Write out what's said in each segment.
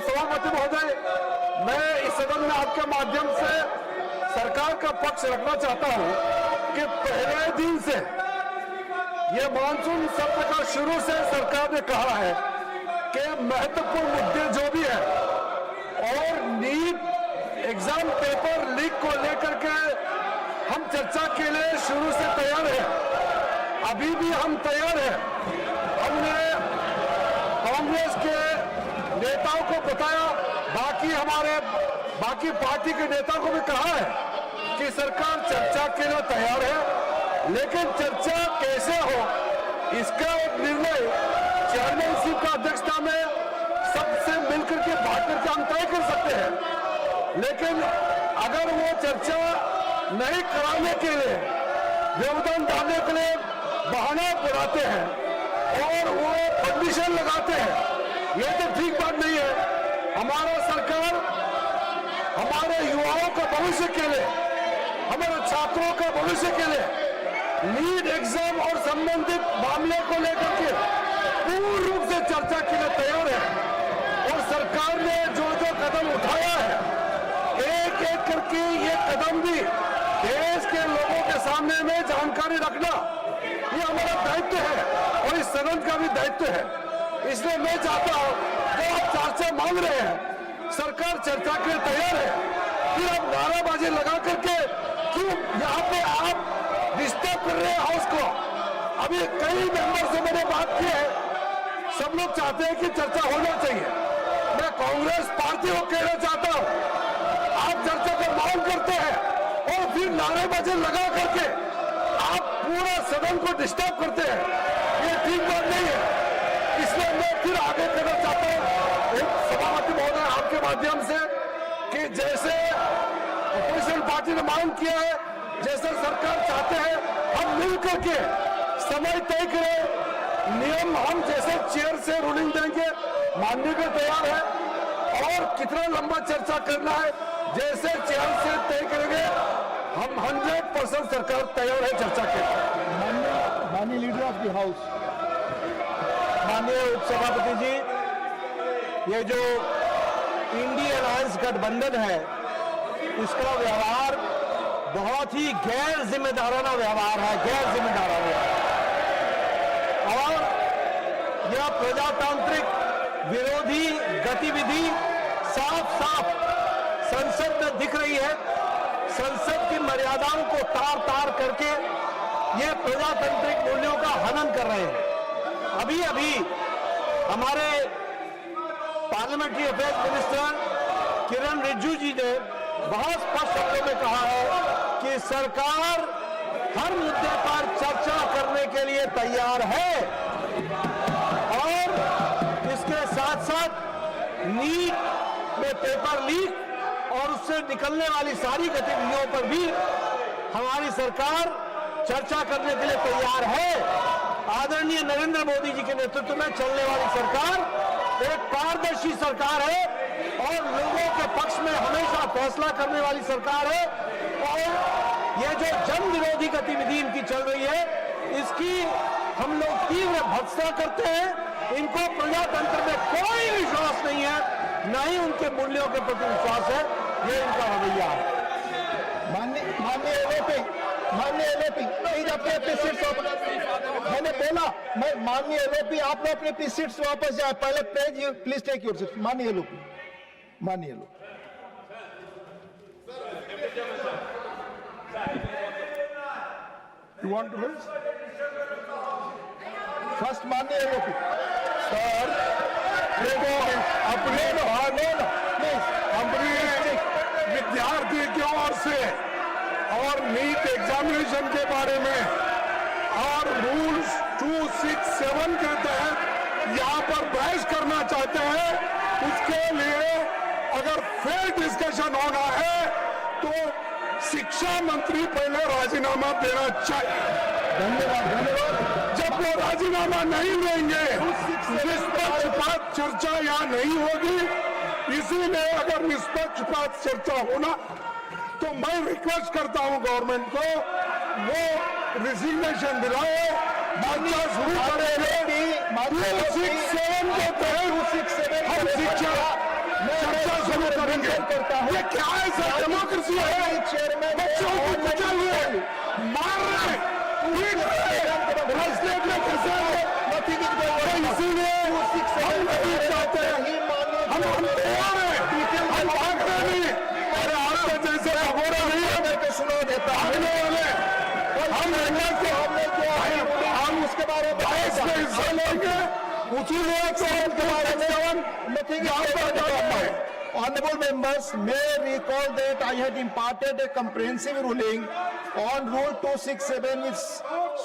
सभापति महोदय, मैं इस सदन में आपके माध्यम से सरकार का पक्ष रखना चाहता हूं कि पहले दिन से ये मानसून सत्र का शुरू से सरकार ने कहा है कि महत्वपूर्ण मुद्दे जो भी है और नीट एग्जाम पेपर लीक को लेकर के हम चर्चा के लिए शुरू से तैयार हैं। अभी भी हम तैयार हैं। हमने कांग्रेस के नेताओं को बताया, बाकी पार्टी के नेताओं को भी कहा है कि सरकार चर्चा के लिए तैयार है, लेकिन चर्चा कैसे हो इसका एक निर्णय चेयरमैनशिप का अध्यक्षता में सबसे मिलकर के बात करके हम तय कर सकते हैं। लेकिन अगर वो चर्चा नहीं कराने के लिए, योगदान डालने के लिए बहाना बनाते हैं और वो कंडीशन लगाते हैं, ये तो ठीक बात नहीं है। हमारा सरकार हमारे युवाओं का भविष्य के लिए, हमारे छात्रों का भविष्य के लिए नीट एग्जाम और संबंधित मामले को लेकर के पूर्ण रूप से चर्चा के लिए तैयार है। और सरकार ने जो जो कदम उठाया है, एक एक करके ये कदम भी देश के लोगों के सामने में जानकारी रखना, ये हमारा दायित्व है और इस सदन का भी दायित्व है। इसलिए मैं चाहता हूं, जो आप चर्चा मांग रहे हैं, सरकार चर्चा के लिए तैयार है, फिर आप नाराबाजी लगा करके क्यों यहाँ पे आप डिस्टर्ब कर रहे हैं हाउस को। अभी कई मेंबर से मैंने बात की है, सब लोग चाहते हैं कि चर्चा होना चाहिए। मैं कांग्रेस पार्टी को कहना चाहता हूं, आप चर्चा का मांग करते हैं और फिर नारेबाजी लगा करके आप पूरा सदन को डिस्टर्ब करते हैं, ये ठीक बात नहीं है। इसलिए मैं फिर आगे कहना चाहता हूं सभापति महोदय आपके माध्यम से कि जैसे अपोजिशन पार्टी ने मांग किया है, जैसे सरकार चाहते हैं, हम मिलकर के समय तय करें, नियम हम जैसे चेयर से रूलिंग देंगे मानने को तैयार है, और कितना लंबा चर्चा करना है जैसे चेयर से तय करेंगे, हम 100% सरकार तैयार है चर्चा के। माननीय लीडर ऑफ द हाउस, माननीय उपसभापति जी, ये जो इंडी अलायंस गठबंधन है, इसका व्यवहार बहुत ही गैर जिम्मेदाराना व्यवहार है, गैर जिम्मेदाराना। और यह प्रजातांत्रिक विरोधी गतिविधि साफ साफ संसद में दिख रही है। संसद की मर्यादाओं को तार तार करके ये प्रजातांत्रिक मूल्यों का हनन कर रहे हैं। अभी अभी हमारे पार्लियामेंट्री अफेयर्स मिनिस्टर किरण रिजिजू जी ने बहुत स्पष्ट शब्दों में कहा है कि सरकार हर मुद्दे पर चर्चा करने के लिए तैयार है और इसके साथ साथ नीट में पेपर लीक और उससे निकलने वाली सारी गतिविधियों पर भी हमारी सरकार चर्चा करने के लिए तैयार है। आदरणीय नरेंद्र मोदी जी के नेतृत्व में चलने वाली सरकार एक पारदर्शी सरकार है और लोगों के पक्ष में हमेशा फैसला करने वाली सरकार है। और ये जो जन विरोधी गतिविधि इनकी चल रही है, इसकी हम लोग तीव्र भर्त्सना करते हैं। इनको प्रजातंत्र में कोई विश्वास नहीं है, न ही उनके मूल्यों के प्रति विश्वास है, ये इनका रवैया है। माननीय एलओपी, अपने सीट्स वापस, मैंने बोला, मैं माननीय एलओपी, आप लोग अपनी सीट्स वापस जाए। पहले प्लीज टेक योर सीट। माननीय LOP, you want to lose first. माननीय एलओपी सर, देखो अपने विद्यार्थी की ओर से और नीट एग्जामिनेशन के बारे में और रूल्स 267 के तहत यहाँ पर बहस करना चाहते हैं, उसके लिए अगर फेयर डिस्कशन होना है तो शिक्षा मंत्री पहले राजीनामा देना चाहिए। धन्यवाद। जब वो राजीनामा नहीं देंगे, निष्पक्षपात चर्चा यहाँ नहीं होगी। इसीलिए अगर निष्पक्षपात चर्चा होना, तो मैं रिक्वेस्ट करता हूँ गवर्नमेंट को, वो रिजिग्नेशन दिलाए, चर्चा शुरू करेंगे। 267 के तहत हम शिक्षा चर्चा शुरू करेंगे। ये क्या है सर, डेमोक्रेसी है? चेयरमैन बच्चों को कुचल हुए, मार रहे, पीट रहे, राजनीति में फंसे हैं। तो इसीलिए हम नहीं चाहते, हम तैयार हैं, हम भागते नहीं। अरे आपके जैसे अबोरा नहीं है, भागने वाले हम रहने के, हम उसके बारे में हिस्सा लेंगे, इसीलिए Honorable members, may I recall that I had imparted a comprehensive ruling on Rule 267 with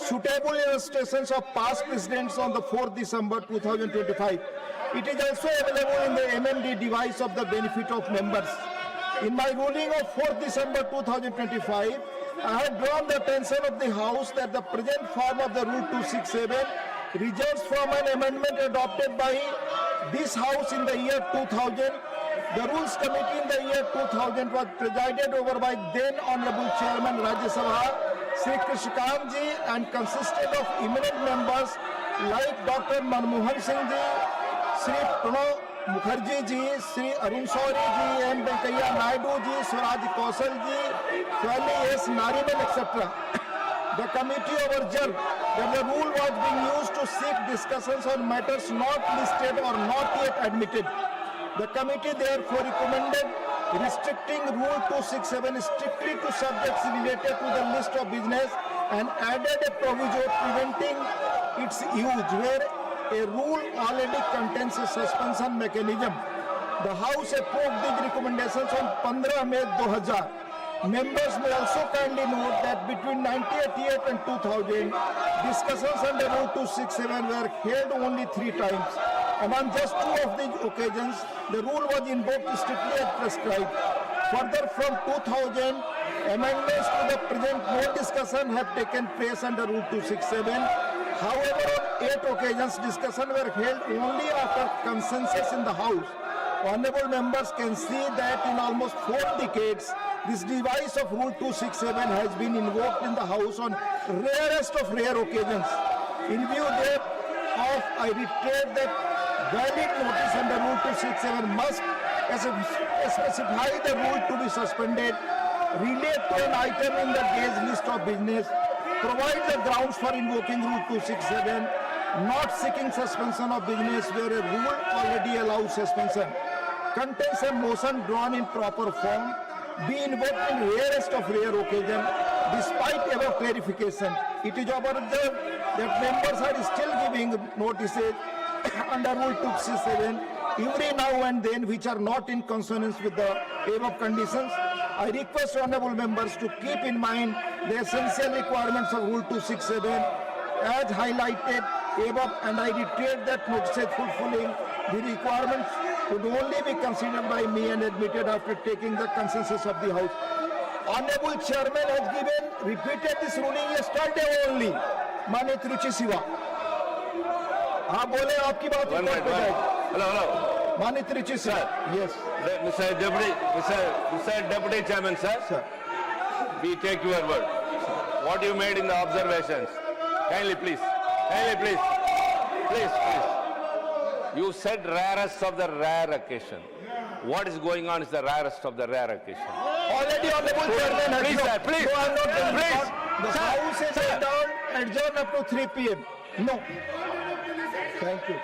suitable illustrations of past precedents on the 4th December 2025. It is also available in the MMD device of the benefit of members. In my ruling of 4th December 2025, I had drawn the attention of the House that the present form of the Rule 267 results from an amendment adopted by this House in the year 2000. The Rules Committee in the year 2000 was presided over by then Honorable Chairman Rajya Sabha, Sri Krishikant ji, and consisted of eminent members like Dr. Manmohan Singh ji, Sri Pranav Mukherjee ji, Sri Arun Shourie ji, M. Venkaiah Naidu ji, Swaraj Kaushal ji, Swami S. Nariman, etc. The committee observed that the rule was being used to seek discussions on matters not listed or not yet admitted. The committee therefore recommended restricting Rule 267 strictly to subjects related to the list of business and added a proviso preventing its use where a rule already contains a suspension mechanism. The House approved these recommendations on 15 May 2000. Members may also kindly note that between 1988 and 2000, discussions under Rule 267 were held only 3 times. Among just 2 of these occasions, the rule was invoked strictly as prescribed. Further, from 2000, amendments to the present no discussion have taken place under Rule 267. However, on 8 occasions, discussions were held only after consensus in the House. Honorable members can see that in almost 4 decades, this device of Rule 267 has been invoked in the House on rarest of rare occasions. In view thereof, I reiterate that valid notice under Rule 267 must specify the rule to be suspended, relate to an item in the day's list of business, provide the grounds for invoking Rule 267, not seeking suspension of business where a rule already allows suspension, contains a motion drawn in proper form, be invoked in rarest of rare occasion. Despite above clarification, it is observed that members are still giving notices under Rule 267 every now and then which are not in consonance with the above conditions. I request honorable members to keep in mind the essential requirements of Rule 267 as highlighted above, and I reiterate that notices fulfilling the requirements could only be considered by me and admitted after taking the consensus of the House. Honorable Chairman has repeated this ruling yesterday only. माननीय रुचि शिवा, हाँ बोले, आपकी बात record पे जाएगी। Hello माननीय रुचि Shiva, yes. Mr. Deputy Chairman, sir, we take your word. What you made in the observations, kindly please. You said rarest of the rare occasion. What is going on is the rarest of the rare occasion. Already honorable Chairman has Please, sir, please. No, I'm not done. Please. The House is adjourned up to 3 p.m. No. Thank you.